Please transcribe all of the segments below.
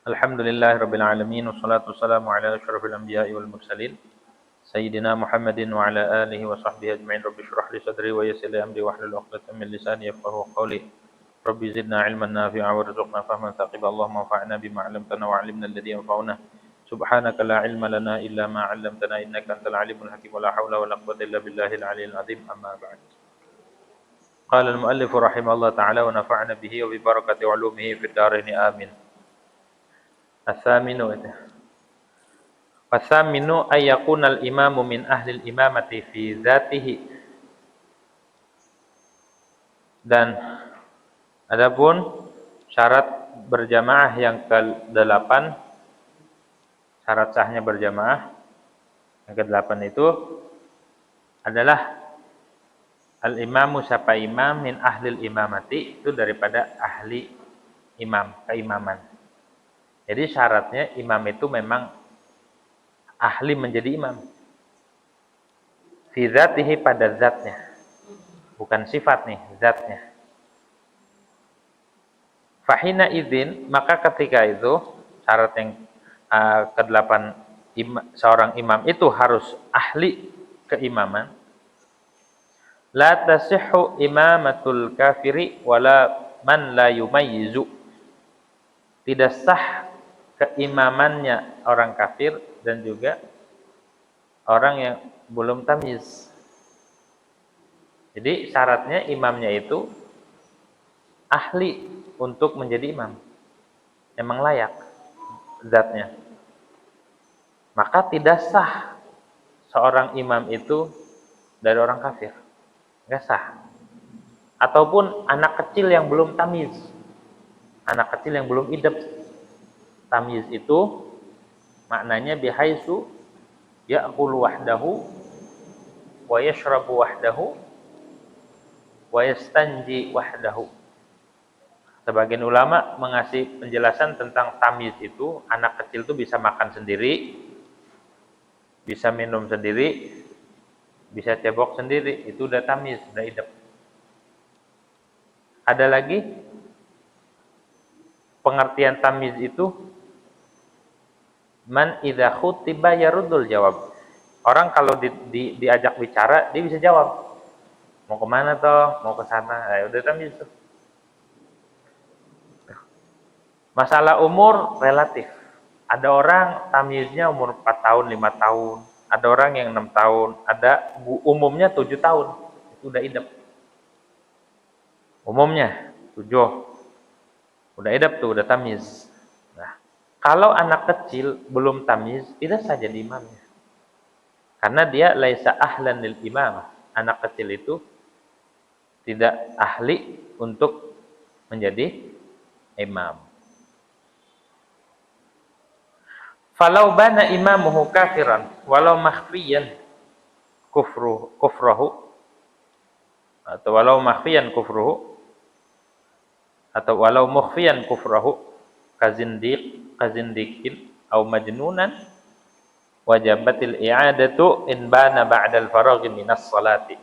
Alhamdulillahirabbil alamin wassalatu wassalamu ala asyrofil anbiya'i wal mursalin sayyidina Muhammadin wa ala alihi wa sahbihi ajma'in. Rabbi shrah li sadri wa yassir li amri wahlul 'uqdatam min lisani yafqahu qawli. Rabbi zidna 'ilman nafi'a warzuqna fahman thaqiba. Allahumma anfa'na bima 'allamtana wa 'allimna alladhi yanfa'una. Subhanaka la 'ilma lana illa ma 'allamtana innaka antal 'alimul hakim. Wa la haula wa la quwwata illa billahil 'aliyyil 'azim. Amma ba'd. Qala al-mu'allif rahimahullah ta'ala wa nafa'na bihi wa bi barakati 'ulumihi fid dharain amin. As-saminu As-saminu ay yakunal imamu min ahlil imamati fi dzatihi. Dan adapun syarat berjamaah yang ke-8, syarat sahnya berjamaah yang ke-8 itu adalah al-imamu, siapa imam, min ahlil imamati, itu daripada ahli imam, keimaman. Jadi syaratnya imam itu memang ahli menjadi imam. Fi dzatihi, pada zatnya. Bukan sifat nih, zatnya. Fahina idzin, maka ketika itu syarat yang ke-8 seorang imam itu harus ahli keimaman. La tasihhu imamatul kafiri wala man la yumayyizu. Tidak sah keimamannya orang kafir dan juga orang yang belum tamyiz. Jadi syaratnya imamnya itu ahli untuk menjadi imam. Memang layak zatnya. Maka tidak sah seorang imam itu dari orang kafir. Enggak sah. Ataupun anak kecil yang belum tamyiz. Anak kecil yang belum idep. Tamyiz itu maknanya bihaitsu ya'kulu wahdahu wa yashrabu wahdahu wa yastanji wahdahu. Sebagian ulama mengasih penjelasan tentang tamyiz itu, anak kecil itu bisa makan sendiri, bisa minum sendiri, bisa cebok sendiri, itu udah tamyiz, udah idep. Ada lagi pengertian tamyiz itu, man idza khutiba yaruddul jawab. Orang kalau diajak bicara, dia bisa jawab. Mau kemana toh? Mau ke sana. Nah, udah tamyiz tuh. Masalah umur relatif. Ada orang tamyiznya umur 4 tahun, 5 tahun. Ada orang yang 6 tahun. Ada umumnya 7 tahun. Itu udah idep. Umumnya 7. Udah idep tuh, udah tamyiz. Nah, kalau anak kecil belum tamyiz, tidak saja jadi imamnya. Karena dia laisa ahlan lil imamah. Anak kecil itu tidak ahli untuk menjadi imam. Falau bana imamuhu kafiran walau makhfiyan kufruhu atau walau makhfiyan kufruhu atau walau mukhfiyan kufruhu kazindikin au majnunan wajabatil i'adatu in bana ba'dal faraghi minas salati.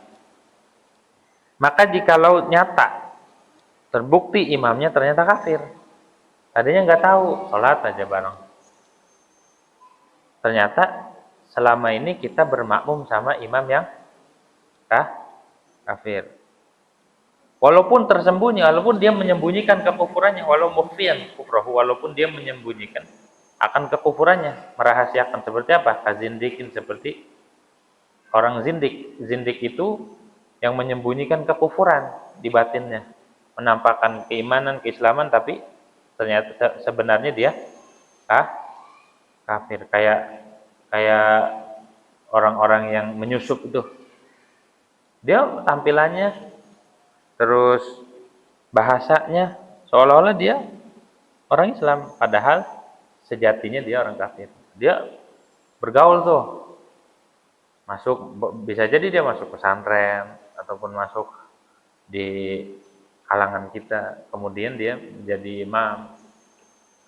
Maka jikalau nyata terbukti imamnya ternyata kafir, tadinya nggak tahu, sholat aja bareng, ternyata selama ini kita bermakmum sama imam yang kafir. Walaupun tersembunyi, walaupun dia menyembunyikan kekufurannya, walau mukhfiyan kufrahu, walaupun dia menyembunyikan akan kekufurannya, merahasiakan. Seperti apa? Kazindikin, seperti orang zindik. Zindik itu yang menyembunyikan kekufuran di batinnya, menampakkan keimanan, keislaman, tapi ternyata sebenarnya dia kafir. Kayak orang-orang yang menyusup itu, dia tampilannya terus bahasanya seolah-olah dia orang Islam, padahal sejatinya dia orang kafir. Dia bergaul tuh, masuk, bisa jadi dia masuk pesantren ataupun masuk di kalangan kita, kemudian dia menjadi imam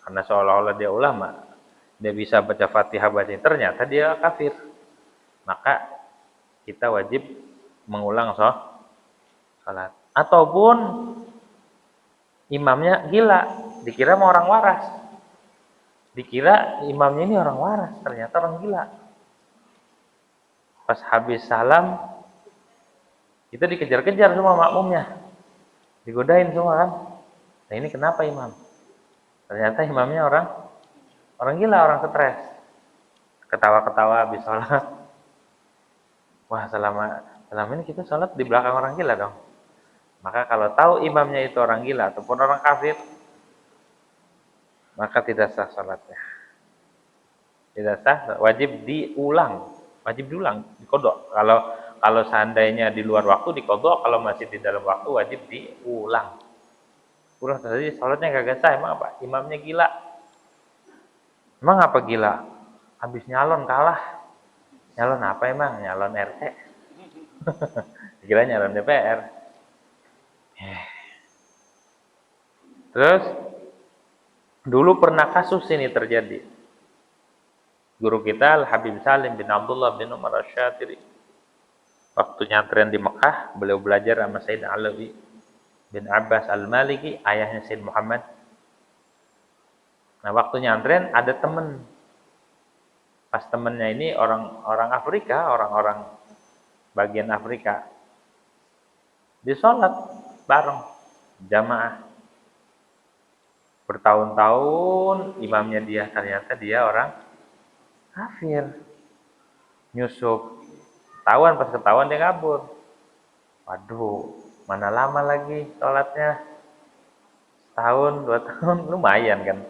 karena seolah-olah dia ulama, dia bisa baca Fatihah, ternyata dia kafir. Maka kita wajib mengulang salat. Ataupun imamnya gila, dikira mau orang waras, Dikira imamnya ini orang waras, ternyata orang gila. Pas habis salam, itu dikejar-kejar semua makmumnya. Digodain semua kan. Nah ini kenapa imam? Ternyata imamnya orang gila, orang stres. Ketawa-ketawa habis sholat. Wah, selama ini kita sholat di belakang orang gila dong. Maka kalau tahu imamnya itu orang gila ataupun orang kafir, maka tidak sah sholatnya. Tidak sah, wajib diulang. Wajib diulang, dikodok. Kalau seandainya di luar waktu dikodok, kalau masih di dalam waktu wajib diulang. Ulang tadi sholatnya kagak sah, emang apa? Imamnya gila. Emang apa gila? Habis nyalon kalah. Nyalon apa emang? Nyalon RT. Kira nyalon DPR. Terus dulu pernah kasus ini terjadi. Guru kita Al-Habib Salim bin Abdullah bin Umar Asy-Syatiri. Waktu nyantren di Mekah, beliau belajar sama Sayyid Alawi bin Abbas Al-Maliki, ayahnya Sayyid Muhammad. Nah, waktu nyantren ada temen. Pas temennya ini orang Afrika, orang-orang bagian Afrika. Dia sholat bareng jamaah. Bertahun-tahun imamnya dia, ternyata dia orang kafir. Nyusup. Pas ketahuan dia kabur. Waduh, mana lama lagi sholatnya? Setahun, 2 tahun, lumayan kan?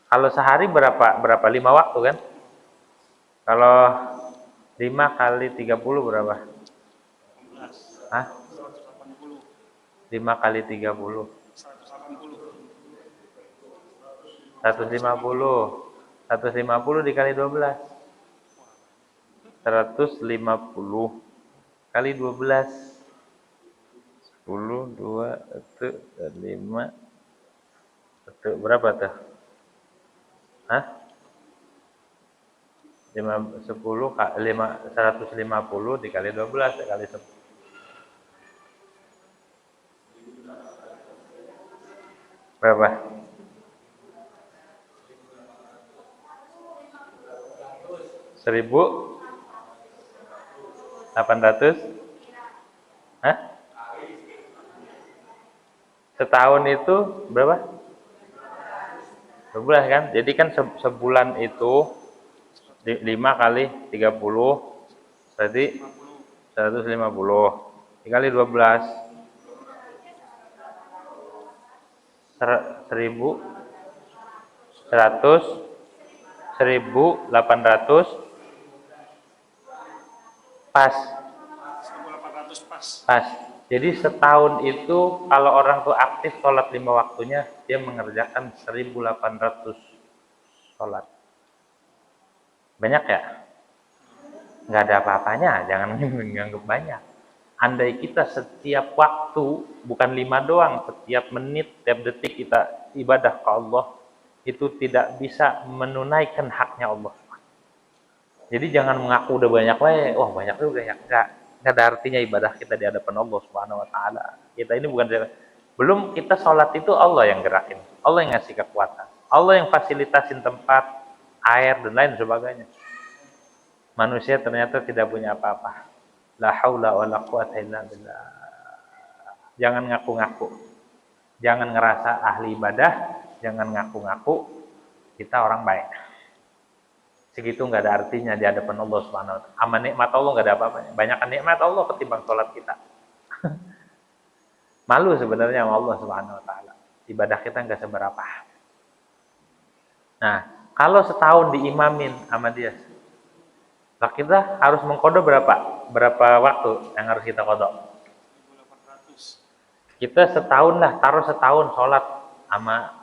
Kalau sehari berapa? 5 waktu kan? Kalau 5 kali 30 berapa? Hah? 5 kali 30. 150. 150 dikali 12. 150 kali 12. 10, 2, 1, 5. 1, berapa tuh? Hah? 150 dikali 12 kali 10. Berapa? 1.800? Hah? Setahun itu berapa? 12 kan? Jadi kan sebulan itu 5 kali 30 berarti 150 dikali 12 1.100 1.800 pas. Jadi setahun itu kalau orang tuh aktif sholat 5 waktunya, dia mengerjakan 1.800 sholat. Banyak ya? Nggak ada apa-apanya, jangan menganggap banyak. Andai kita setiap waktu, bukan 5 doang, setiap menit, setiap detik kita ibadah ke Allah, itu tidak bisa menunaikan haknya Allah. Jadi jangan mengaku udah banyak wah banyak juga ya. Enggak ada artinya ibadah kita di hadapan Allah Subhanahu wa taala. Kita ini belum kita sholat itu Allah yang gerakin. Allah yang ngasih kekuatan. Allah yang fasilitasin tempat, air dan lain sebagainya. Manusia ternyata tidak punya apa-apa. La haula wala quwata illa billah. Jangan ngaku-ngaku. Jangan ngerasa ahli ibadah, jangan ngaku-ngaku kita orang baik. Segitu nggak ada artinya di hadapan Allah Subhanahu wa taala. Sama nikmat Allah nggak ada apa-apanya. Banyakan nikmat Allah ketimbang sholat kita. Malu sebenarnya sama Allah Subhanahu wa taala. Ibadah kita nggak seberapa. Nah, kalau setahun diimamin sama dia, lah kita harus mengkodok berapa? Berapa waktu yang harus kita kodok? 1.800. Kita setahun lah, taruh setahun sholat sama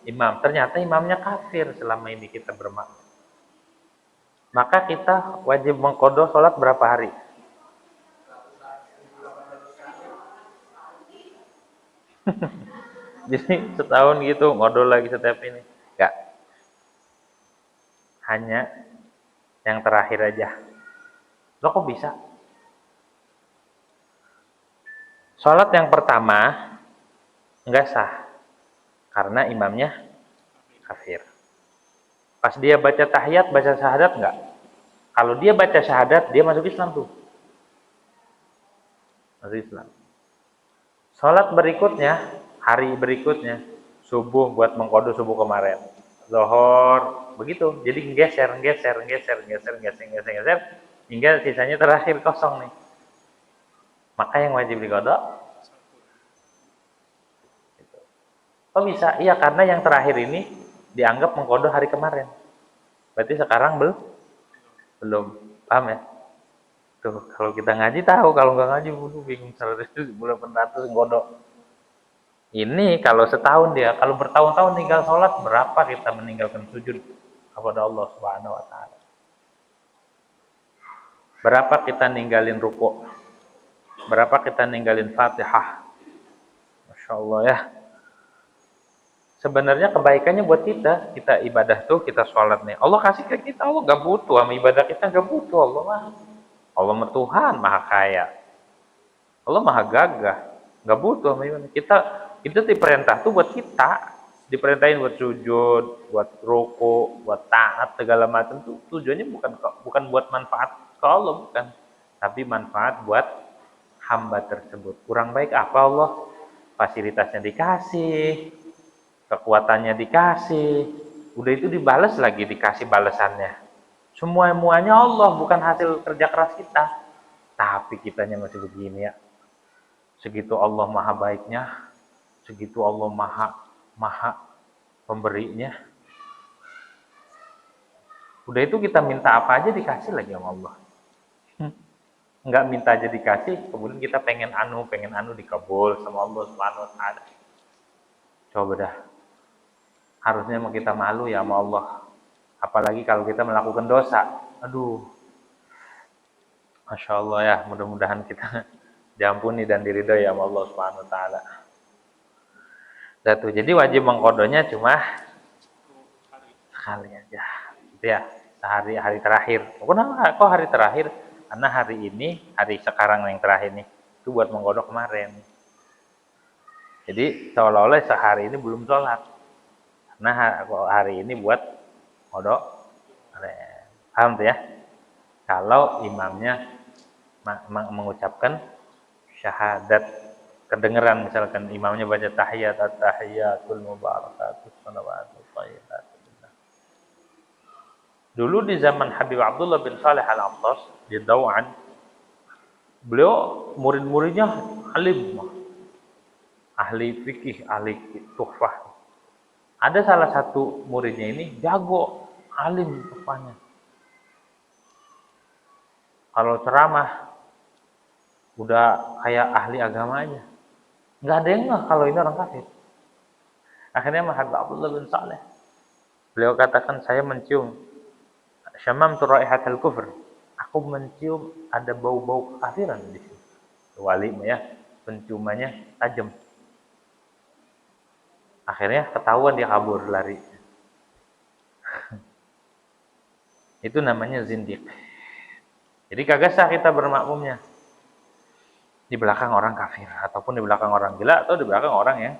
imam. Ternyata imamnya kafir selama ini kita bermakmum. Maka kita wajib mengkodok sholat berapa hari? Jadi setahun gitu ngodol lagi setiap ini. Enggak. Hanya yang terakhir aja. Lo kok bisa? Sholat yang pertama enggak sah. Karena imamnya kafir. Pas dia baca tahiyat, baca syahadat enggak? Kalau dia baca syahadat, dia masuk Islam tuh. Masuk Islam. Sholat berikutnya, hari berikutnya, subuh buat mengkodo subuh kemarin. Zuhur, begitu. Jadi geser, hingga sisanya terakhir kosong nih. Maka yang wajib dikodok. Oh bisa? Iya, karena yang terakhir ini dianggap mengkodo hari kemarin. Berarti sekarang belum. Paham ya? Tuh, kalau kita ngaji tahu, kalau nggak ngaji bingung 100 kodok. Ini kalau setahun dia, kalau bertahun-tahun tinggal sholat, berapa kita meninggalkan sujud kepada Allah Subhanahu wa taala? Berapa kita ninggalin rukuk? Berapa kita ninggalin Fatihah? Masya Allah ya. Sebenarnya kebaikannya buat kita ibadah tuh, kita sholat nih. Allah kasih ke kita, Allah gak butuh sama ibadah kita, gak butuh Allah mah. Allah mah Tuhan, maha kaya. Allah maha gagah, gak butuh sama ibadah. Kita diperintah tuh buat kita. Diperintahin buat sujud, buat ruku, buat taat, segala macam tuh tujuannya bukan buat manfaat ke Allah, bukan. Tapi manfaat buat hamba tersebut. Kurang baik apa Allah? Fasilitasnya dikasih, kekuatannya dikasih, udah itu dibalas lagi, dikasih balasannya. Semuanya Allah, bukan hasil kerja keras kita. Tapi kitanya masih begini ya. Segitu Allah maha baiknya, segitu Allah maha pemberinya. Udah itu kita minta apa aja dikasih lagi sama Allah. Enggak minta aja dikasih, kemudian kita pengen anu dikabul sama Allah Subhanahu wa taala. Coba dah. Harusnya kita malu ya sama Allah. Apalagi kalau kita melakukan dosa. Aduh. Masya Allah ya, mudah-mudahan kita diampuni dan diridhoi sama Allah Subhanahu wa taala. Jadi wajib mengkodonya cuma sekali aja. Gitu ya. Hari terakhir. Kenapa kok hari terakhir? Karena hari ini, hari sekarang yang terakhir nih, itu buat mengkodok kemarin. Jadi seolah-olah sehari ini belum sholat. Karena hari ini buat kodok. Paham tuh ya? Kalau imamnya mengucapkan syahadat, kedengeran misalkan imamnya baca tahiyat, at-tahiyatul mubarakatus shalawatut thayyibat. Dulu di zaman Habib Abdullah bin Saleh Al-Attas di Dawan, beliau murid-muridnya alim, ahli fikih, ahli tuhfah. Ada salah satu muridnya ini jago, alim tuhfahnya. Kalau ceramah udah kayak ahli agama aja. Nggak ada yang nggak kalau ini orang kafir. Akhirnya Habib Abdullah bin Saleh, beliau katakan, saya mencium syamamtu raihatal kufr. Aku mencium ada bau-bau kekafiran di sini. Wali ya, penciumannya tajam. Akhirnya ketahuan dia kabur lari. Itu namanya zindiq. Jadi kagak sah kita bermakmumnya di belakang orang kafir, ataupun di belakang orang gila, atau di belakang orang yang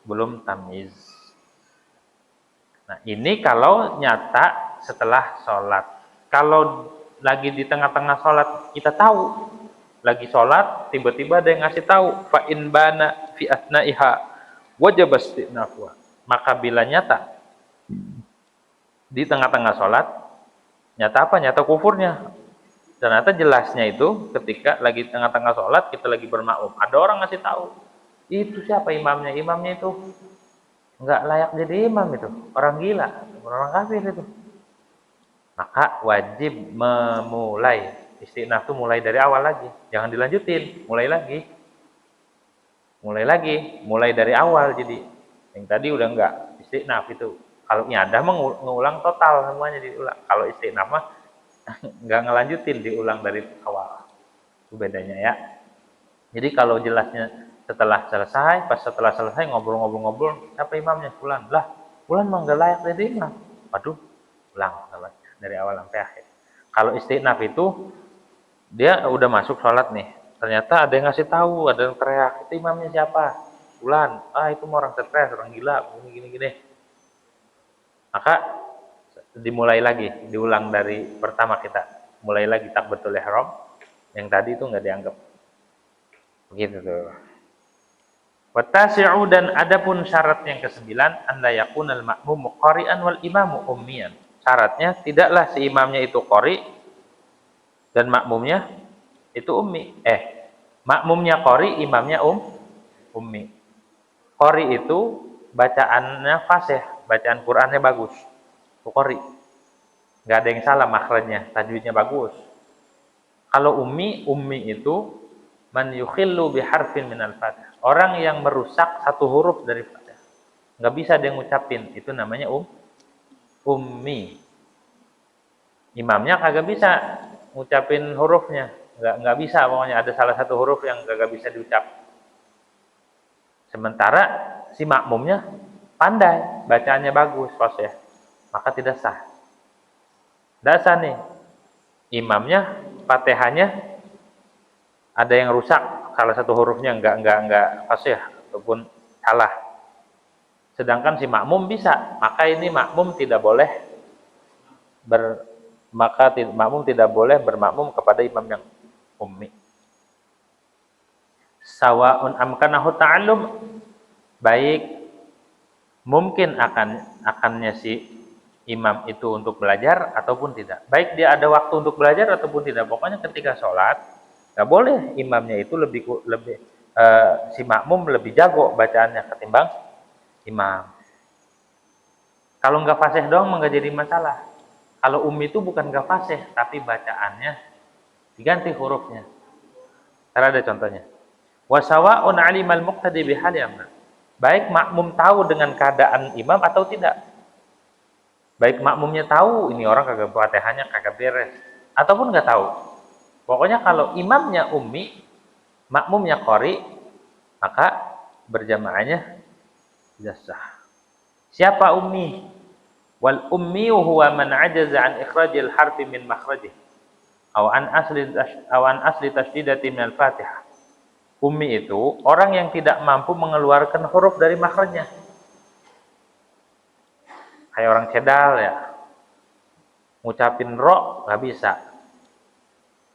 belum tamyiz. Nah ini kalau nyata setelah sholat. Kalau lagi di tengah-tengah sholat, kita tahu lagi sholat, tiba-tiba ada yang ngasih tahu, fa in bana fi asnaiha wajib istinafwa. Maka bila nyata di tengah-tengah sholat, nyata apa? Nyata kufurnya. Ternyata jelasnya itu ketika lagi tengah-tengah sholat, kita lagi bermakmum, ada orang ngasih tahu, itu siapa imamnya? Imamnya itu nggak layak jadi imam, itu orang gila, orang kafir itu. Maka wajib memulai istinaf itu mulai dari awal lagi, jangan dilanjutin, mulai dari awal. Jadi yang tadi udah enggak istinaf itu, kalau nyadah mah ngulang total semuanya diulang. Kalau istinaf mah nggak ngelanjutin, diulang dari awal. Itu bedanya ya. Jadi kalau jelasnya setelah selesai ngobrol-ngobrol, siapa imamnya? Fulan. Lah, Fulan mah nggak layak jadi imam. Waduh, ulang salatnya dari awal sampai akhir. Kalau istinaf itu dia udah masuk sholat nih, ternyata ada yang ngasih tahu, ada yang teriak, itu imamnya siapa? Fulan. Ah, itu mau orang stres, orang gila, gini. Maka dimulai lagi, diulang dari pertama kita. Mulai lagi takbiratul ihram. Yang tadi itu nggak dianggap. Begitu tuh. Watasi'u dan adapun syarat yang kesembilan, an la yakunal ma'mum qari'an wal imamu ummiyan. Syaratnya tidaklah si imamnya itu qari dan makmumnya itu ummi. Makmumnya qari, imamnya ummi. Qari itu bacaannya fasih, bacaan Qur'annya bagus. Itu qari. Enggak ada yang salah makhrajnya, tajwidnya bagus. Kalau ummi itu man yukhillu biharfin minal Fatihah. Orang yang merusak satu huruf dari Fatihah. Enggak bisa dia ngucapin, itu namanya ummi. Imamnya kagak bisa ngucapin hurufnya. Enggak bisa, pokoknya ada salah satu huruf yang kagak bisa diucap. Sementara si makmumnya pandai, bacaannya bagus, fasih. Maka tidak sah. Tidak sah nih. Imamnya, Fatihahnya ada yang rusak, salah satu hurufnya enggak fasih ataupun salah. Sedangkan si makmum bisa, maka ini makmum tidak boleh makmum tidak boleh bermakmum kepada imam yang ummi. Sawa'un amkanahu ta'allum, baik mungkin akannya si imam itu untuk belajar ataupun tidak. Baik dia ada waktu untuk belajar ataupun tidak. Pokoknya ketika sholat nggak boleh imamnya itu si makmum lebih jago bacaannya ketimbang imam. Kalau nggak fasih doang nggak jadi masalah. Kalau ummi itu bukan nggak fasih, tapi bacaannya diganti hurufnya. Karena ada contohnya. Wasawa'un 'alimal muqtadi bihal amr. Baik makmum tahu dengan keadaan imam atau tidak. Baik makmumnya tahu ini orang kagak Fatihahnya kagak beres ataupun nggak tahu. Pokoknya kalau imamnya ummi, makmumnya qari, maka berjamaahnya tidak sah. Siapa ummi? Wal ummi huwa man ajaza an ikhrajil harfi min makhrajih aw an asli tasydidati min al-Fatihah. Ummi itu orang yang tidak mampu mengeluarkan huruf dari makhrajnya. Kayak orang cedal ya. Ngucapin ro nggak bisa.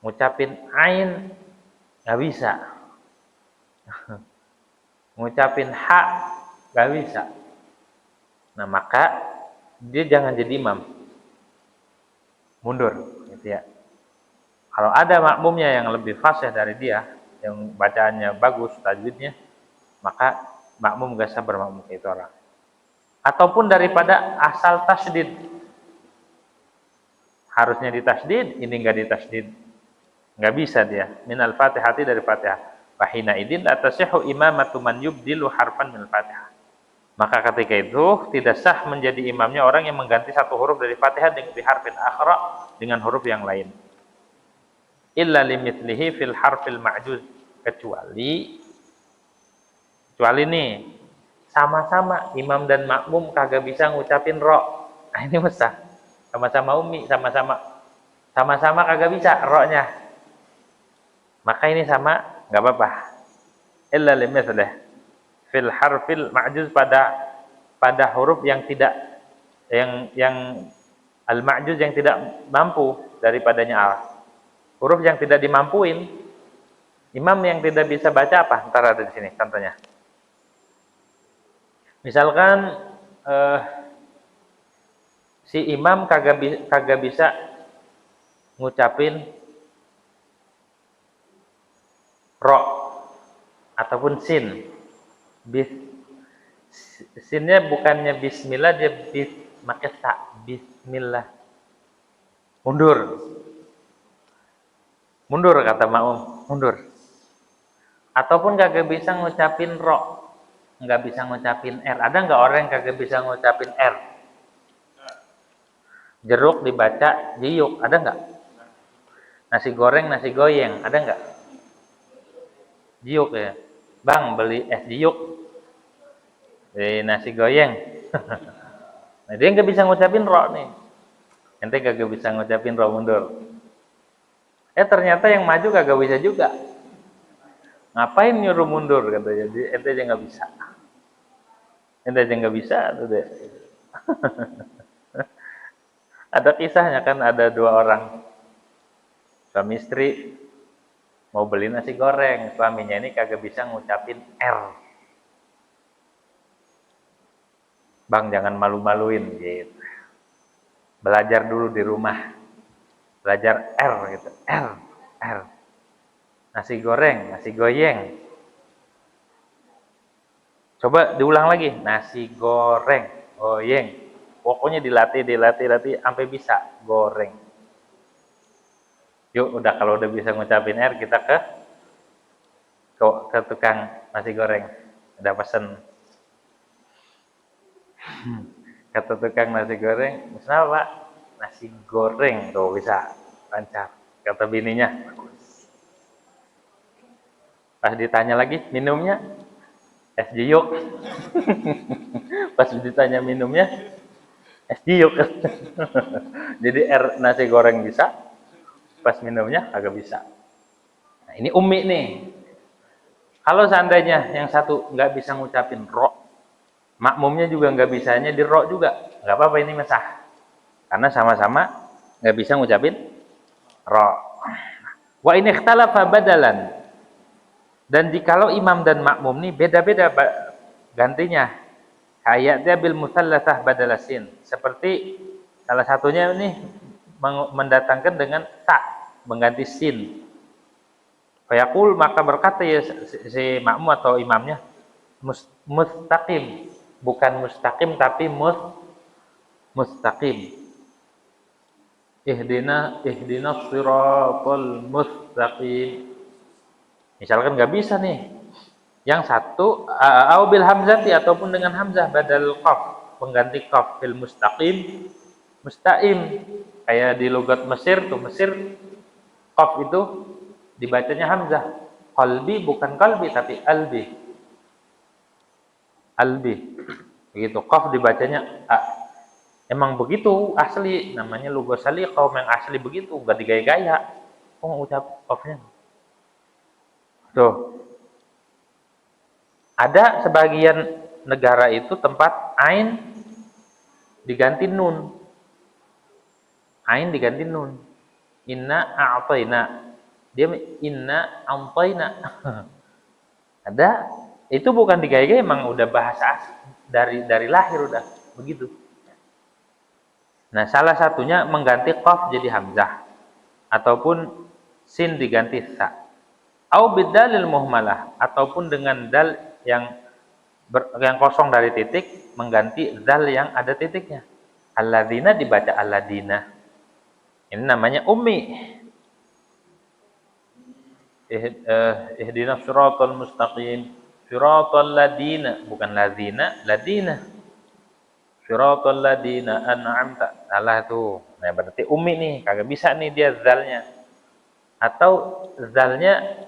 Ngucapin ain nggak bisa. Ngucapin ha nggak bisa. Nah, maka dia jangan jadi imam. Mundur gitu ya. Kalau ada makmumnya yang lebih fasih dari dia, yang bacaannya bagus, tajwidnya, maka makmum gak sah bermakmum ke itu orang. Ataupun daripada asal tasydid. Harusnya ditasydid, ini enggak ditasydid. Enggak bisa dia. Minal Fatihati dari Fatihah. Fahina idin la tasihhu imamatu man yubdilu harfan minal Fatihah. Maka ketika itu tidak sah menjadi imamnya orang yang mengganti satu huruf dari Fatihah dengan harfin akhra dengan huruf yang lain. Illa limithlihi fil harfil ma'juz, kecuali nih sama-sama imam dan makmum kagak bisa ngucapin ro. Nah, ini mustah. Sama-sama ummi, sama-sama kagak bisa ro-nya. Maka ini sama enggak apa-apa. Illa limithlihi fil harfil ma'juz, pada huruf yang tidak yang al-ma'juz yang tidak mampu daripadanya al. Huruf yang tidak dimampuin. Imam yang tidak bisa baca apa? Ntar ada di sini contohnya. Misalkan si imam kagak bisa ngucapin ro ataupun sin. Sinnya bukannya bismillah, dia pakai ta, bismillah. Mundur kata makmum, mundur. Ataupun kagak bisa ngucapin ro, nggak bisa ngucapin r. Ada nggak orang yang kagak bisa ngucapin r? Jeruk dibaca jiyuk, ada nggak? Nasi goreng, nasi goyeng, ada nggak? Jiyuk ya. Bang, beli es jiyuk. Nasi goyeng. Nah, dia nggak bisa ngucapin ro nih. Ente kagak bisa ngucapin ro, mundur. Ternyata yang maju kagak bisa juga. Ngapain nyuruh mundur katanya? Ente aja nggak bisa. Ente aja nggak bisa tuh deh. Ada kisahnya kan, ada dua orang suami istri mau beli nasi goreng, suaminya ini kagak bisa ngucapin R. Bang, jangan malu-maluin gitu. Belajar dulu di rumah. Belajar R gitu. R, R. Nasi goreng, nasi goyeng. Coba diulang lagi. Nasi goreng, goyeng. Pokoknya dilatih sampai bisa goreng. Yuk, udah kalau udah bisa ngucapin R, kita ke tukang nasi goreng. Udah pesen. Kata tukang nasi goreng, "Kenapa, Pak?" "Nasi goreng." Tuh bisa lancar. Kata bininya. Pas ditanya lagi, "Minumnya?" "Es jiuk." Pas ditanya minumnya, es jiuk. Jadi nasi goreng bisa, pas minumnya agak bisa. Nah, ini Umi nih. Kalau seandainya yang satu nggak bisa ngucapin ro, makmumnya juga nggak bisanya di ro juga, nggak apa-apa, ini mesah. Karena sama-sama nggak bisa ngucapin ro. Wa in ikhtalafa badalan. Dan jikalau imam dan makmum nih beda-beda gantinya, kayak dia bil musallatsah badalasin. Seperti salah satunya ini mendatangkan dengan ta, mengganti sin. Fayaqul, maka berkata ya si makmum atau imamnya, mustaqim, bukan mustaqim tapi mustaqim. Ihdinas siratal mustaqim. Misalkan nggak bisa nih, yang satu au bil hamzati, ataupun dengan hamzah badal qaf, pengganti qaf, fil mustaqim, mustaqim. Kayak di logat Mesir tuh, Mesir qaf itu dibacanya hamzah. Qalbi bukan kalbi tapi albi. Albi. Begitu. Qaf dibacanya a. Emang begitu asli, namanya logat salih, kaum yang asli begitu, enggak digaya-gaya. Kok ucap qafnya? Tuh. Ada sebagian negara itu tempat ain diganti nun. Ain diganti nun. Inna a'tayna. Dia inna a'tayna. Ada, itu bukan digaya-gaya, emang udah bahasa dari lahir udah begitu. Nah, salah satunya mengganti qaf jadi hamzah ataupun sin diganti sa. Au bidalil muhmalah, ataupun dengan dal yang kosong dari titik mengganti zal yang ada titiknya. Alladzina dibaca alladina. Ini namanya ummi. Ihdinas siratal mustaqim. Siratal ladina, bukan ladzina, ladina. Siratal ladina an'amta. Salah tuh. Nah, berarti ummi nih, kagak bisa nih dia zalnya. Atau zalnya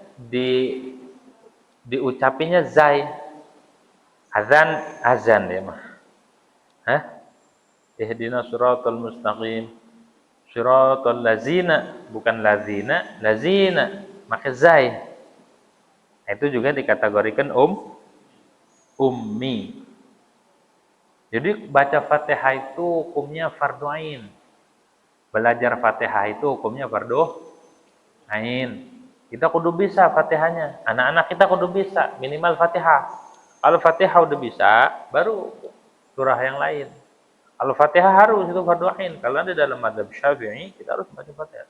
diucapinya zai. Azan ya mah. Hah? Ihdinas siratal mustaqim. Siratal lazina, bukan lazina, lazina. Maka zai. Nah, itu juga dikategorikan ummi. Jadi baca Fatihah itu hukumnya fardu ain. Belajar Fatihah itu hukumnya fardu ain. Kita kudu bisa Fatihahnya. Anak-anak kita kudu bisa minimal Fatihah. Kalau Fatihah udah bisa, baru surah yang lain. Kalau Fatihah harus itu fardu ain. Kalau ada dalam mazhab Syafi'i, kita harus baca Fatihah.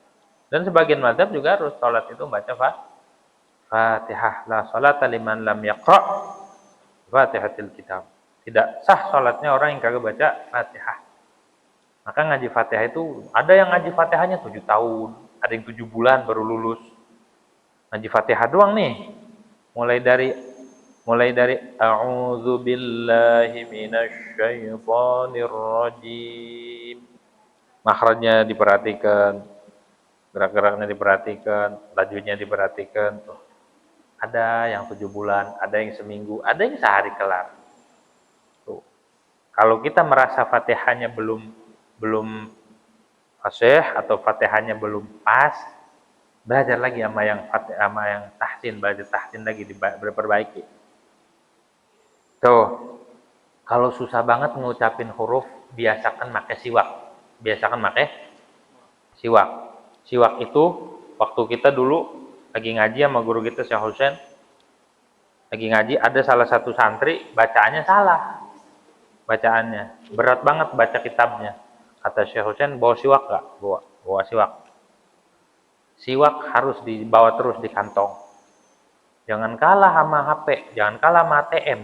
Dan sebagian mazhab juga harus salat itu baca Fatihah. La salata liman lam yaqra' Fatihatil kitab. Tidak sah salatnya orang yang kagak baca Fatihah. Maka ngaji Fatihah itu ada yang ngaji Fatihahnya 7 tahun, ada yang 7 bulan baru lulus. Ngaji Fatihah doang nih. Mulai dari a'udzu billahi minasyaitonir rajim. Makhrajnya diperhatikan, gerak-geraknya diperhatikan, lajunya diperhatikan. Tuh. Ada yang 7 bulan, ada yang seminggu, ada yang sehari kelar. Tuh. Kalau kita merasa Fatihahnya belum fasih atau Fatihahnya belum pas, belajar lagi sama yang tahsin, belajar tahsin lagi, diperbaiki. Tuh. Kalau susah banget ngucapin huruf, biasakan pakai siwak. biasakan pakai siwak. Siwak itu waktu kita dulu lagi ngaji sama guru kita Syekh Husain, lagi ngaji ada salah satu santri bacaannya salah. Bacaannya berat banget baca kitabnya. Kata Syekh Husain, bawa siwak nggak? Bawa siwak. Siwak harus dibawa terus di kantong. Jangan kalah sama HP, jangan kalah sama ATM.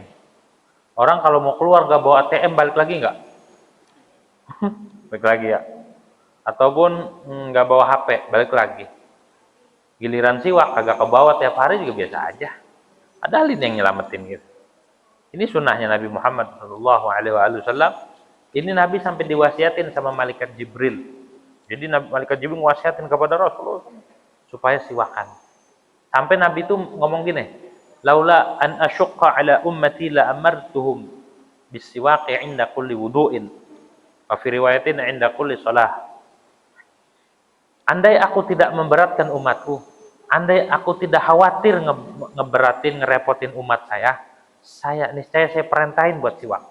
Orang kalau mau keluar nggak bawa ATM balik lagi nggak? Balik lagi ya. Ataupun nggak bawa HP balik lagi. Giliran siwak kagak kebawa tiap hari juga biasa aja. Ada ini yang nyelamatin gitu. Ini sunnahnya Nabi Muhammad Shallallahu Alaihi Wasallam. Ini Nabi sampai diwasiatin sama malaikat Jibril. Jadi malaikat Jibril wasiatin kepada Rasulullah supaya siwakan. Sampai Nabi itu ngomong gini, laula an asyqa ala ummati la amartuhum bisiwaqi 'inda kulli wudu'in. Wa fi riwayatin 'inda kulli shalah. Andai aku tidak memberatkan umatku, andai aku tidak khawatir ngeberatin, ngerepotin umat saya niscaya saya perintahin buat siwak.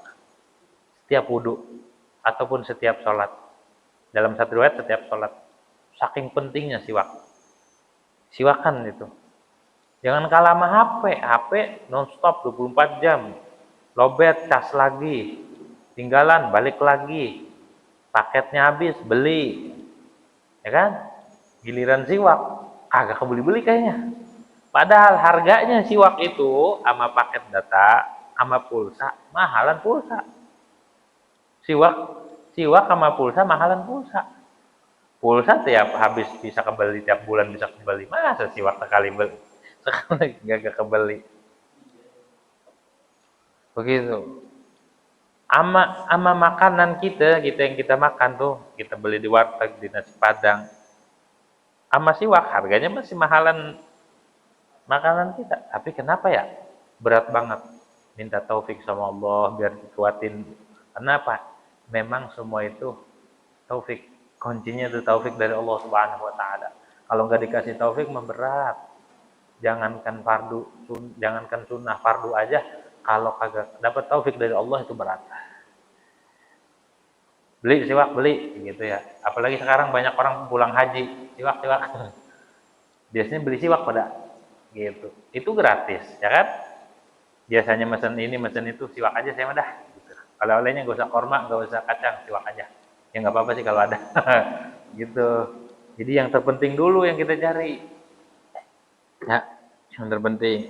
Setiap wudu ataupun setiap sholat. Dalam satu riwayat setiap sholat. Saking pentingnya siwak. Siwakan itu. Jangan kalah sama HP non-stop 24 jam. Lobet, cas lagi. Tinggalan, balik lagi. Paketnya habis, beli. Ya kan? Giliran siwak, kagak kebeli-beli kayaknya. Padahal harganya siwak itu sama paket data, sama pulsa, mahalan pulsa. Siwak sama pulsa, mahalan pulsa. Pulsa tiap habis bisa kebeli, tiap bulan bisa kebeli. Masa siwak sekali beli? Sekali gak kebeli. Begitu. Ama makanan kita yang kita makan tuh, kita beli di warteg, di nasi padang. Ama siwak harganya masih mahalan makanan kita. Tapi kenapa ya? Berat banget. Minta taufik sama Allah biar dikuatin. Kenapa? Memang semua itu taufik. Kuncinya itu taufik dari Allah Subhanahu wa taala. Kalau nggak dikasih taufik mah berat. Jangankan sunnah, fardu aja kalau kagak dapat taufik dari Allah itu berat. Beli siwak, beli gitu ya. Apalagi sekarang banyak orang pulang haji, siwak. Biasanya beli siwak pada gitu. Itu gratis, ya kan? Biasanya mesen ini, mesen itu, siwak aja saya mah dah. Gitu. Kalau olehnya nggak usah korma, nggak usah kacang, siwak aja. Ya nggak apa-apa sih kalau ada. Gitu. Jadi yang terpenting dulu yang kita cari. Ya, yang terpenting.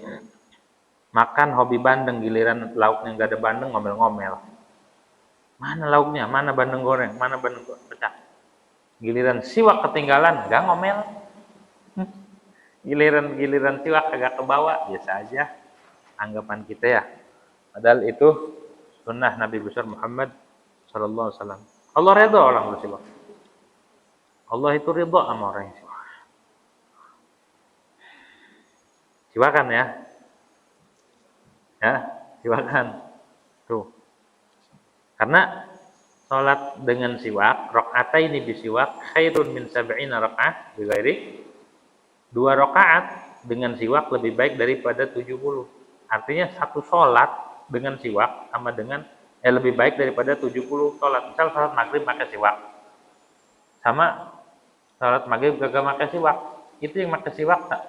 Makan hobi bandeng, giliran lauknya nggak ada bandeng, ngomel-ngomel. Mana lauknya? Mana bandeng goreng? Mana bandeng pecah? Giliran siwak ketinggalan, nggak ngomel. Giliran siwak agak ke bawah, biasa aja anggapan kita ya. Padahal itu sunnah Nabi besar Muhammad sallallahu alaihi wasallam. Allah redha orang bersiwak. Allah itu ridha sama orang yang siwak. Siwakan ya. Ya, siwakan. Tuh. Karena salat dengan siwak, rakaataini bisiwak khairun min sab'ina rakaat bighairi. 2 rakaat dengan siwak lebih baik daripada 70. Artinya satu salat dengan siwak sama dengan lebih baik daripada 70 salat. Misal salat maghrib pakai siwak. Sama salat maghrib kagak pakai siwak. Itu yang pakai siwak tak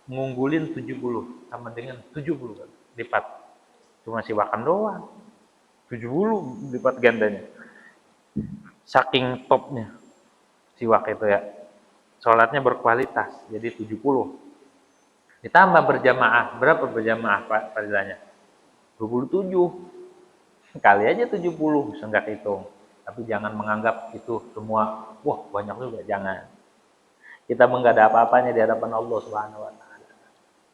ngunggulin 70 sama dengan 70 lipat. Cuma siwakan doang. 70 lipat gandanya. Saking topnya siwak itu ya. Salatnya berkualitas jadi 70. Ditambah berjamaah, berapa berjamaah fadilahnya? 27. Kali aja 70, bisa enggak hitung. Tapi jangan menganggap itu semua, wah banyak juga, jangan. Kita enggak ada apa-apanya di hadapan Allah Subhanahu wa taala.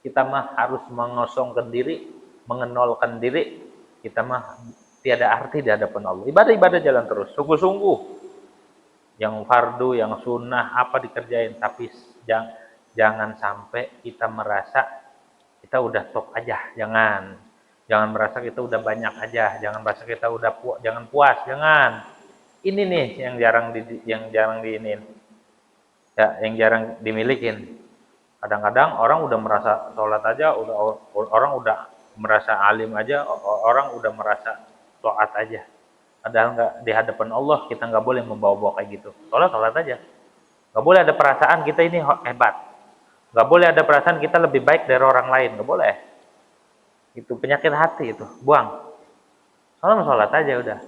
Kita mah harus mengosongkan diri, mengenolkan diri. Kita mah tiada arti di hadapan Allah. Ibadah-ibadah jalan terus, sungguh-sungguh. Yang fardu, yang sunnah, apa dikerjain. Tapi jangan sampai kita merasa kita udah top aja. Jangan merasa kita udah banyak aja. Jangan merasa kita udah jangan puas. Jangan. Ini nih yang jarang diinin. Ya, yang jarang dimilikin. Kadang-kadang orang udah merasa sholat aja, orang udah merasa alim aja, orang udah merasa taat aja. Padahal nggak di hadapan Allah kita nggak boleh membawa-bawa kayak gitu. Sholat aja. Nggak boleh ada perasaan kita ini hebat. Nggak boleh ada perasaan kita lebih baik dari orang lain. Nggak boleh. Itu penyakit hati itu. Buang. Sholat aja udah.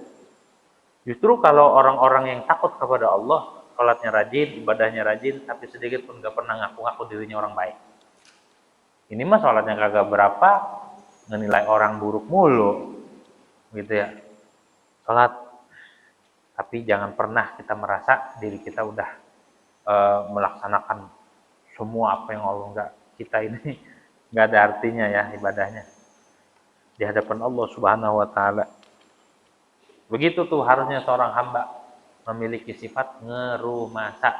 Justru kalau orang-orang yang takut kepada Allah, sholatnya rajin, ibadahnya rajin, tapi sedikit pun nggak pernah ngaku-ngaku dirinya orang baik. Ini mah sholatnya kagak berapa, menilai orang buruk mulu, gitu ya. Sholat, tapi jangan pernah kita merasa diri kita udah melaksanakan semua apa yang Allah nggak, kita ini nggak ada artinya ya ibadahnya di hadapan Allah Subhanahu wa Ta'ala. Begitu tuh harusnya seorang hamba memiliki sifat ngerumasa.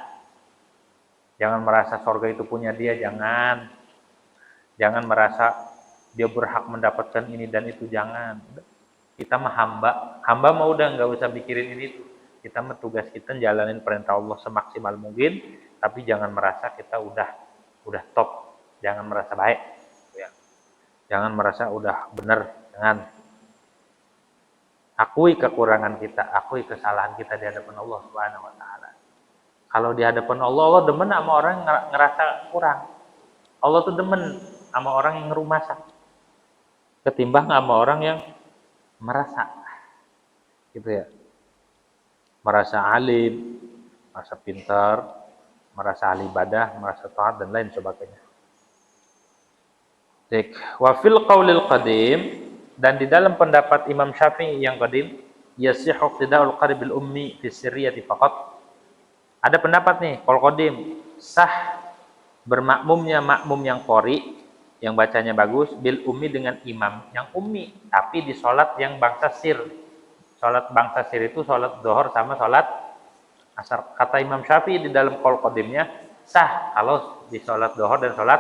Jangan merasa surga itu punya dia, jangan. Jangan merasa dia berhak mendapatkan ini dan itu, jangan. Kita mah hamba mah udah nggak usah mikirin ini tuh. Kita mah tugas kita jalanin perintah Allah semaksimal mungkin, tapi jangan merasa kita udah top, jangan merasa baik, ya. Jangan merasa udah benar, jangan. Akui kekurangan kita, akui kesalahan kita di hadapan Allah Subhanahu wa Ta'ala. Kalau di hadapan Allah, Allah demen sama orang yang ngerasa kurang. Allah tuh demen sama orang yang ngerumasa ketimbang sama orang yang merasa, gitu ya, merasa alim, merasa pintar, merasa ahli ibadah, merasa taat dan lain sebagainya. Wa fil qaulil qadim, dan di dalam pendapat Imam Syafi'i yang qadim, yasihhu iqtida'ul qaribil ummi fi sirriyati faqat. Ada pendapat nih, qaul qadim, sah bermakmumnya makmum yang qori, yang bacanya bagus, bil ummi dengan imam yang ummi, tapi di sholat yang bangsa sir. Sholat bangsa sir itu sholat zuhur sama sholat asar. Kata Imam Syafi'i di dalam qaul qadimnya, sah kalau di sholat zuhur dan sholat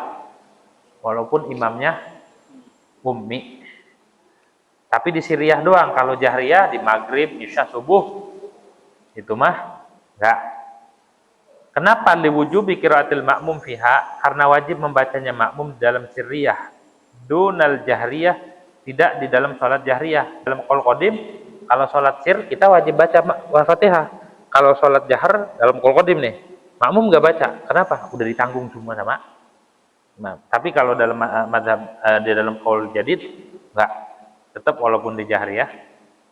walaupun imamnya ummi. Tapi di siriyah doang. Kalau jahriyah di maghrib, isya, subuh itu mah enggak. Kenapa liwujubi qiraatil makmum fiha? Karena wajib membacanya makmum dalam siriyah. Dunal jahriyah, tidak di dalam sholat jahriyah. Dalam qaul qadim, kalau sholat sir kita wajib baca Fatihah. Kalau sholat jahar dalam qaul qadim nih, makmum enggak baca. Kenapa? Udah ditanggung semua sama. Nah, tapi kalau dalam mazhab di dalam qaul jadid enggak. Tetap walaupun di jahriyah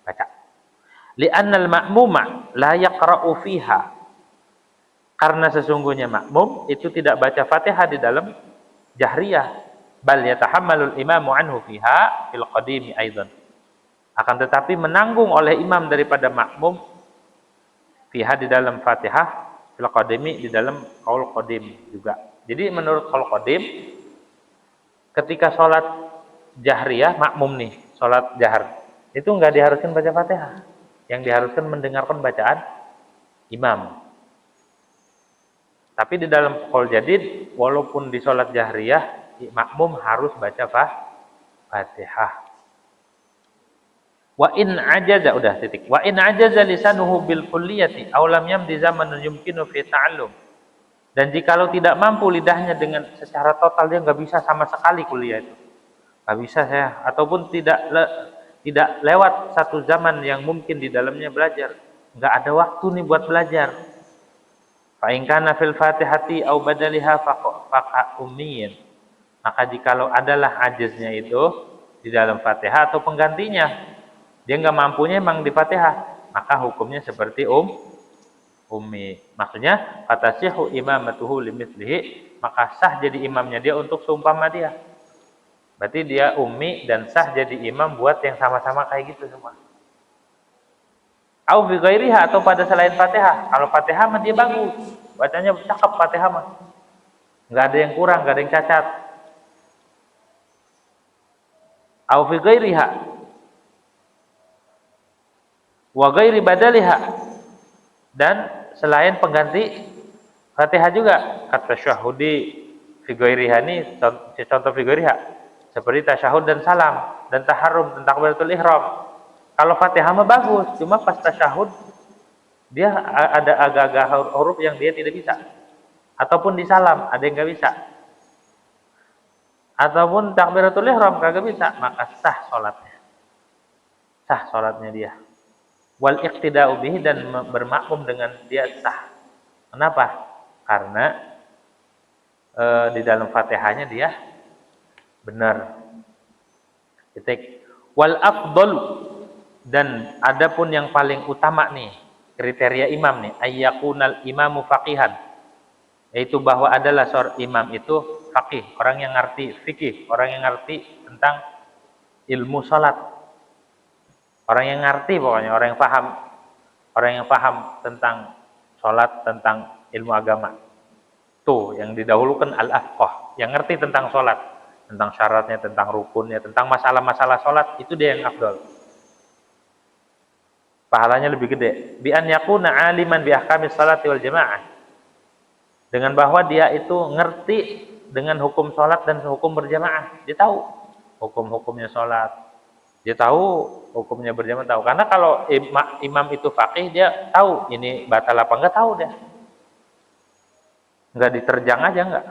baca. Li'annal ma'muma la yaqra'u fiha. Karena sesungguhnya makmum itu tidak baca Fatihah di dalam jahriyah, bal yatahammalul imamu anhu fiha fil qadimi aidan. Akan tetapi menanggung oleh imam daripada makmum fiha di dalam Fatihah, fil qadimi di dalam qaul qadim juga. Jadi menurut qaul qadim, ketika sholat jahriyah makmum nih, sholat jahar, itu enggak diharuskan baca Fatihah. Yang diharuskan mendengarkan bacaan imam. Tapi di dalam qaul jadid, walaupun di sholat jahriyah, makmum harus baca Fatihah. Wa in ajaza, udah titik. Wa in ajaza lisanuhu bil kulliyati aw lam yamdi zamanun yumkinu fi ta'allum. Dan jikalau tidak mampu lidahnya dengan secara total, dia nggak bisa sama sekali kuliah itu. Nggak bisa saya, ataupun tidak lewat satu zaman yang mungkin di dalamnya belajar. Nggak ada waktu nih buat belajar. Fa in kana fil Fatihati aw badaliha faqa ummiyin. Maka jikalau adalah ajiznya itu di dalam Fatihah atau penggantinya, dia nggak mampunya emang di Fatihah, maka hukumnya seperti ummi. Maksudnya fatasihu imamatuhu limithlihi, maka sah jadi imamnya dia untuk seumpama dia. Berarti dia ummi dan sah jadi imam buat yang sama-sama kayak gitu semua. Au fi ghairiha, atau pada selain Fatihah. Kalau Fatihah mah dia bagus, bacanya cakep Fatihah mah. Enggak ada yang kurang, enggak ada yang cacat. Au fi ghairiha wa ghairi badaliha, dan selain pengganti Fatihah juga. Kata syahudi fi ghairiha, ini contoh fi ghairiha, seperti tasyahud dan salam dan taharrum dan takbiratul ihram. Kalau Fatihah mah bagus, cuma pas tasyahud dia ada agak-agak huruf yang dia tidak bisa. Ataupun di salam ada yang enggak bisa. Ataupun takbiratul ihram kagak bisa, maka sah salatnya. Sah salatnya dia. wal iqtida'u bihi, dan bermakmum dengan dia sah. Kenapa? Karena di dalam Fatihahnya dia benar. Titik. Wal afdalu, dan adapun yang paling utama nih, kriteria imam nih, ayyakunal imamu faqihan, yaitu bahwa adalah seorang imam itu faqih, orang yang ngerti fikih, orang yang ngerti tentang ilmu salat, orang yang ngerti, pokoknya orang yang paham tentang salat, tentang ilmu agama. Tuh yang didahulukan al-afqah, yang ngerti tentang salat, tentang syaratnya, tentang rukunnya, tentang masalah-masalah salat, itu dia yang afdal. Pahalanya lebih gede. Bi an yakuna aliman bi ahkamis salati wal jamaah. Dengan bahwa dia itu ngerti dengan hukum salat dan hukum berjamaah. Dia tahu hukum-hukumnya salat. Dia tahu hukumnya berjamaah, tahu. Karena kalau imam itu faqih, dia tahu ini batal apa enggak, tahu dia. Enggak diterjang aja, enggak.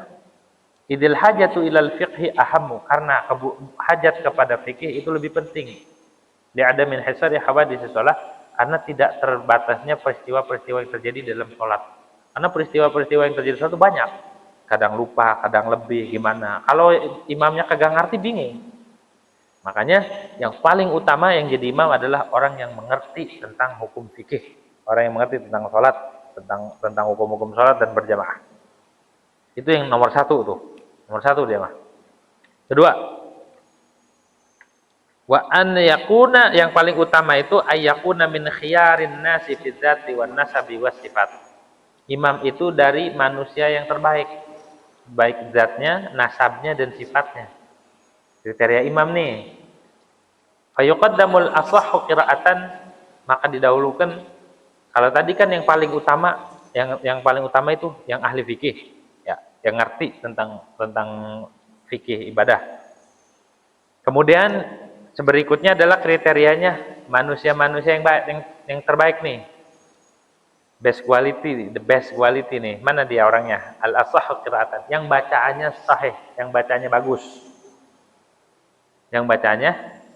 Idil hajatu ilal fiqhi ahammu, karena hajat kepada fikih itu lebih penting. Li'ada min hisari hawadis shalah, karena tidak terbatasnya peristiwa-peristiwa yang terjadi dalam sholat. Karena peristiwa-peristiwa yang terjadi sholat itu banyak. Kadang lupa, kadang lebih, gimana. Kalau imamnya kagak ngerti, bingung. Makanya yang paling utama yang jadi imam adalah orang yang mengerti tentang hukum fikih. Orang yang mengerti tentang sholat, tentang hukum-hukum sholat dan berjamaah. Itu yang nomor satu tuh. Nomor satu dia mah. Kedua, wa an yakuna, yang paling utama itu ayyakuna min khiyarin nasi fi dzati wan nasabi was sifat. Imam itu dari manusia yang terbaik, baik zatnya, nasabnya dan sifatnya. Kriteria imam nih. Fayuqaddamul ashahhu qira'atan, maka didahulukan. Kalau tadi kan yang paling utama, yang paling utama itu yang ahli fikih, ya, yang ngerti tentang fikih ibadah. Kemudian berikutnya adalah kriterianya manusia-manusia yang baik, yang terbaik nih. The best quality nih. Mana dia orangnya? Al-ashahhu qira'atan, yang bacaannya sahih, yang bacaannya bagus. Yang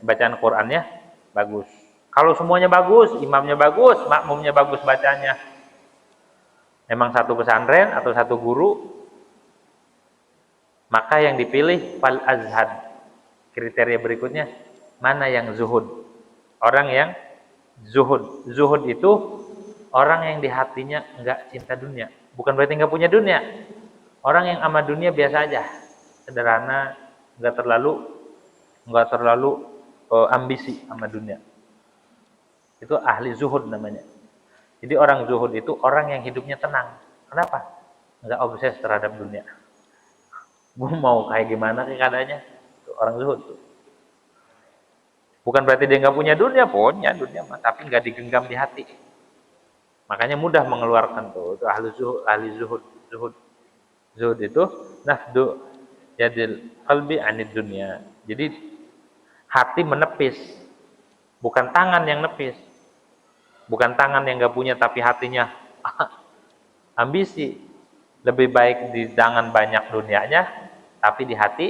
bacaan Qur'annya bagus. Kalau semuanya bagus, imamnya bagus, makmumnya bagus bacanya, memang satu pesantren atau satu guru, maka yang dipilih fal azhad. Kriteria berikutnya, mana yang zuhud. Orang yang zuhud. Zuhud itu orang yang di hatinya enggak cinta dunia. Bukan berarti enggak punya dunia. Orang yang sama dunia biasa aja, sederhana, enggak terlalu ambisi sama dunia. Itu ahli zuhud namanya. Jadi orang zuhud itu orang yang hidupnya tenang. Kenapa? Enggak obses terhadap dunia. Gue mau kayak gimana keadaannya, itu orang zuhud tuh. Bukan berarti dia nggak punya dunia mah, tapi nggak digenggam di hati. Makanya mudah mengeluarkan tuh, itu ahli zuhud. Zuhud itu nafdu yadil qalbi anid dunia. Jadi hati menepis, bukan tangan yang nepis. Bukan tangan yang nggak punya tapi hatinya ambisi. Lebih baik di tangan banyak dunianya, tapi di hati.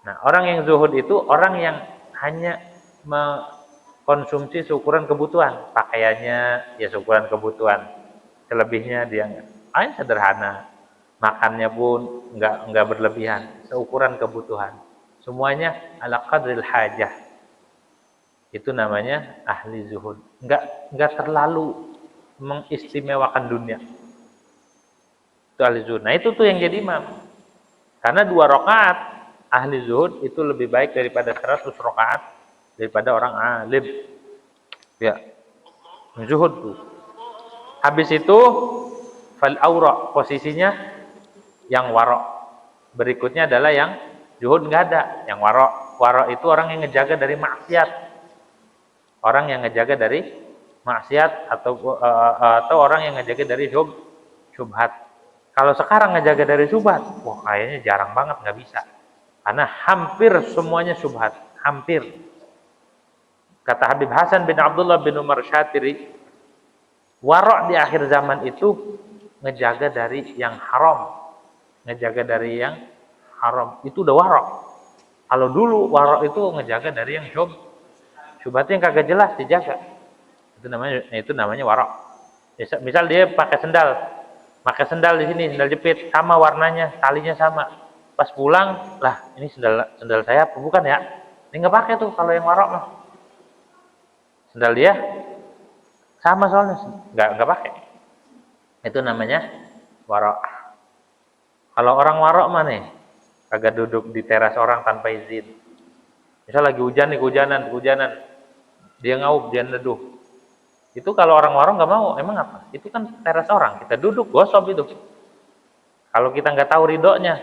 Nah, orang yang zuhud itu orang yang hanya mengkonsumsi seukuran kebutuhan. Pakaiannya ya seukuran kebutuhan. Selebihnya dia sederhana. Makannya pun enggak berlebihan, seukuran kebutuhan. Semuanya ala qadril hajah. Itu namanya ahli zuhud. Enggak terlalu mengistimewakan dunia. Itu ahli zuhud. Nah, itu tuh yang jadi imam. Karena 2 rakaat ahli zuhud itu lebih baik daripada 100 rakaat daripada orang alim. Ya. Zuhud tuh. Habis itu fal aura, posisinya yang warok. Berikutnya adalah yang zuhud enggak ada, yang warok. Warok itu orang yang ngejaga dari maksiat. Orang yang ngejaga dari maksiat atau orang yang ngejaga dari syubhat. Kalau sekarang ngejaga dari syubhat, wah kayaknya jarang banget, nggak bisa. Karena hampir semuanya syubhat, hampir. Kata Habib Hasan bin Abdullah bin Umar Syatiri, warok di akhir zaman itu ngejaga dari yang haram. Ngejaga dari yang haram. Itu udah warok. Kalau dulu warok itu ngejaga dari yang syubhatnya yang kagak jelas dijaga. Itu namanya warok. Misal dia pakai sendal di sini, sendal jepit, sama warnanya, talinya sama. Pas pulang, lah ini sendal saya apa bukan ya? Ini nggak pakai tuh kalau yang warok mah. Sendal dia sama soalnya, nggak pakai. Itu namanya warok. Kalau orang warok mah nih, kagak duduk di teras orang tanpa izin. Misal lagi hujan nih, kehujanan, dia ngaup, dia neduh. Itu kalau orang warok nggak mau, emang apa? Itu kan teras orang, kita duduk gosok itu. Kalau kita nggak tahu ridhonya,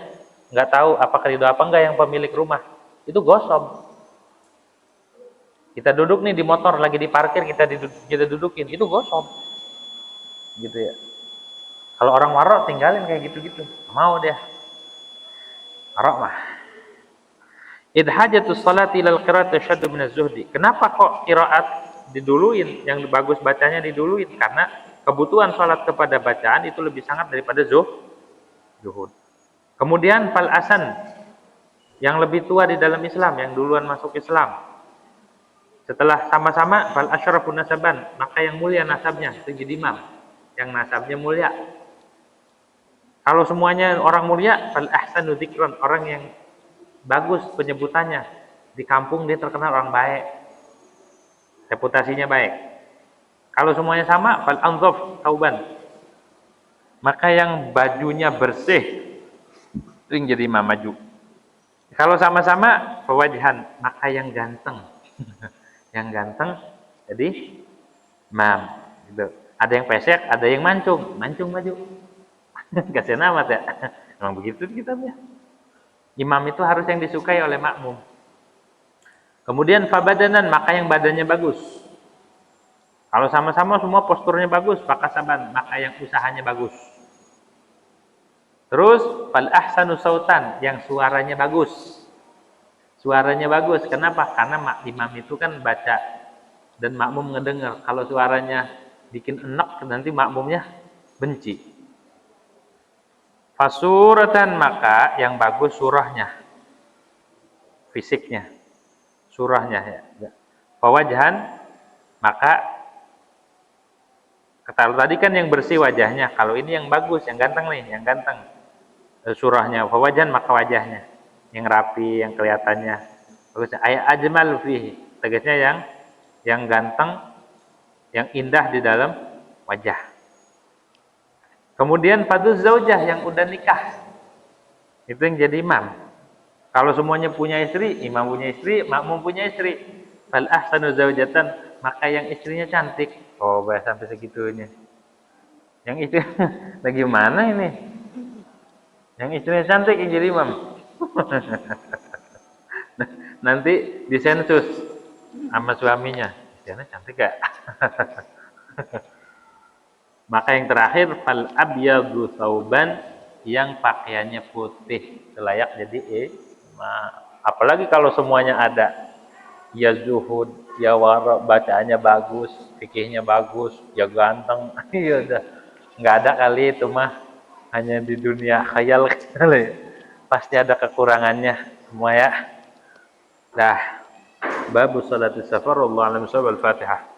nggak tahu apakah ridho apa enggak yang pemilik rumah, itu gosok. Kita duduk nih di motor lagi diparkir, kita dudukin, itu gosok, gitu ya. Kalau orang warok tinggalin kayak gitu-gitu, mau dia. Warok mah. Idhajatus salati ilal qiraat asyaddu minaz zuhdi. Kenapa kok qiraat diduluin, yang bagus bacanya diduluin? Karena kebutuhan salat kepada bacaan itu lebih sangat daripada zuhud. Kemudian fal asan, yang lebih tua di dalam Islam, yang duluan masuk Islam. Setelah sama-sama fal asyrafun nasaban, maka yang mulia nasabnya itu jadi imam, yang nasabnya mulia. Kalau semuanya orang mulia, fal ahsanu dzikran, orang yang bagus penyebutannya. Di kampung dia terkenal orang baik, reputasinya baik. Kalau semuanya sama, fal anzaf tauban, maka yang bajunya bersih itu yang jadi imam maju. Kalau sama-sama pewajhan, maka yang ganteng yang ganteng jadi imam gitu. Ada yang pesek, ada yang mancung maju. Kasihan amat ya. Emang begitu kitabnya. Imam itu harus yang disukai oleh makmum. Kemudian fabadanan, maka yang badannya bagus. Kalau sama-sama semua posturnya bagus, fakasaban, maka yang usahanya bagus. Terus fal ahsanu sautan, yang suaranya bagus. Suaranya bagus. Kenapa? Karena imam itu kan baca dan makmum ngedengar. Kalau suaranya bikin enak, nanti makmumnya benci. Fasuratan, maka yang bagus surahnya, fisiknya, surahnya ya. Fawajhan, maka kalau tadi kan yang bersih wajahnya, kalau ini yang bagus, yang ganteng nih, yang ganteng surahnya. Fawajhan, maka wajahnya yang rapi, yang kelihatannya bagus. Ayat ajmal fihi, tegasnya yang ganteng, yang indah di dalam wajah. Kemudian faduz zaujah, yang udah nikah, itu yang jadi imam. Kalau semuanya punya istri, imam punya istri, makmum punya istri. Fal ahsanu zaujatan, maka yang istrinya cantik. Oh, bahas sampai segitunya. Yang istri lagi mana ini? Yang istrinya cantik yang jadi imam. Nanti disensus sama suaminya. Istrinya cantik gak? Maka yang terakhir fal abyadu sauban, yang pakaiannya putih selayak jadi apalagi kalau semuanya ada, ya zuhud, ya wara, bacaannya bagus, fikihnya bagus, ya ganteng. Ya udah, nggak ada kali itu mah, hanya di dunia khayal kali. Pasti ada kekurangannya semua ya. Dah, babu salatis safar, wallahu a'lam bishawab. Al-Fatihah.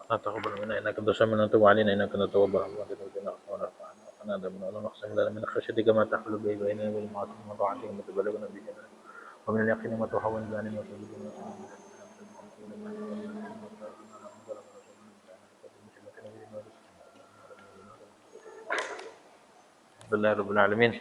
تقبل منا انك انت السميع العليم، وتب علينا انك انت التواب الرحيم، وتوفنا ونرفعنا ونادى من الله نقسم لنا من خشيتك ما تحول به بيننا وبين المعاصي، ومن طاعتك ما تبلغنا به جنتك، ومن اليقين ما تهون به علينا مصائب الدنيا. الحمد لله رب العالمين.